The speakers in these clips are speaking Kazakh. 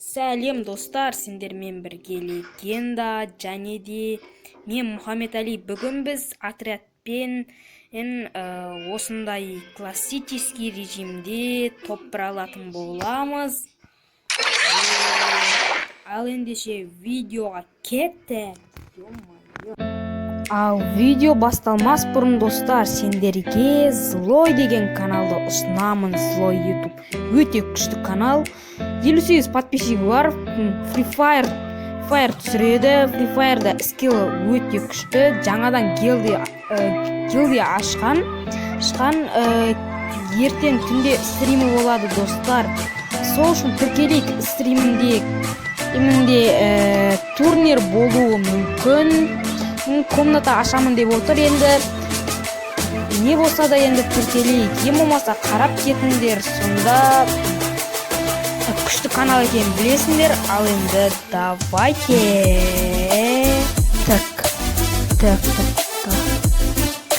Сәлем достар, сендермен бірге легенда және де мен Мұхаммед Али. Бүгін біз отрядпен осындай классический режимде топпыр алатын боламыз. Ал ендеше видеоға кетті. Ал видео басталмас бұрын достар, сендерге Злой деген каналды ұсынамын. Злой YouTube өте күшті канал. 58 подписчигі бар. Free Fire түсіреді. Free Fire'да скилл өте күшті. Жаңадан гилдия ашқан. Ертең түнде стримі болады достар. Сол үшін тіркелейік. Стримінде турнир болуы мүмкін. Комната ашамын деп отыр. Енді не болса да енді тіркелейік. Ем болмаса қарап кетіңдер. Сонда күшті канал екен білесіңдер. Ал енді давайте. Қазір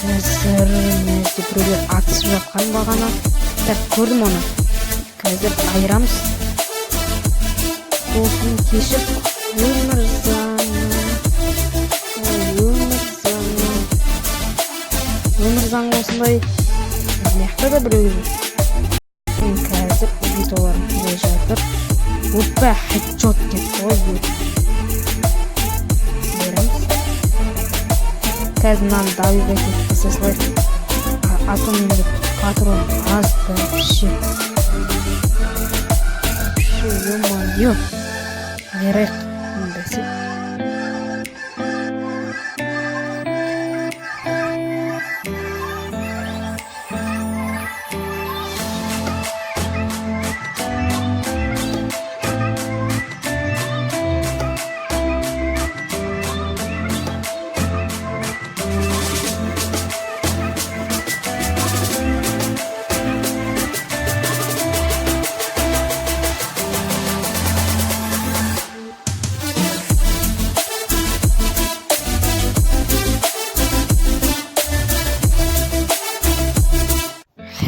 мәзде біреулер атысып жатқан бағана. Көрдім оны. Қазір айырамыз. Болсын кешіп өмір заң осындай мияқта да біреу қазір видеоларын келе жатыр. Опа, хедшот кетті ғой. Қазір мынаны давиға кетті. Осылай атомында патрон аз вообще. Ё-моё. Верек бәсе.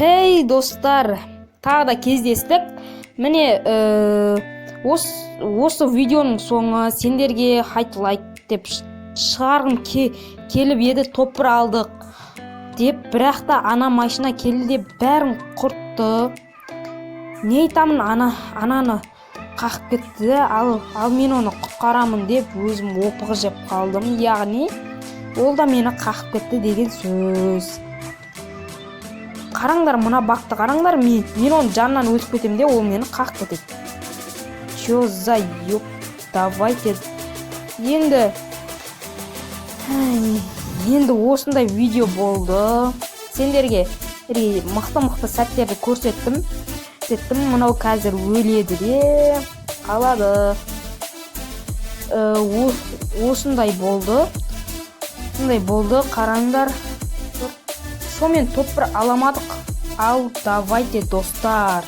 Хей достар, тағы да кездестік. Міне осы видеоның соңы сендерге хайлайт деп шығарғым келіп еді. Топпыр алдық деп, бірақ та ана машина келді деп бәрін құртты. Не айтамын, ананы қақып кетті. Ал мен оны құтқарамын деп өзім опығы жеп қалдым. Яғни ол да мені қақып кетті деген сөз. Қараңдар, мұна бақты қараңдар. Мен оны жанынан өтіп кетем де, ол мені қақып кетеді. Чё за ёп, давайте. Енді осындай видео болды. Сендерге мықты сәттерді көрсеттім. Мұнау қазір өледі де қалады. Осындай болды. Қараңдар. Сомен топпыр аламадық. Ал давайте достар.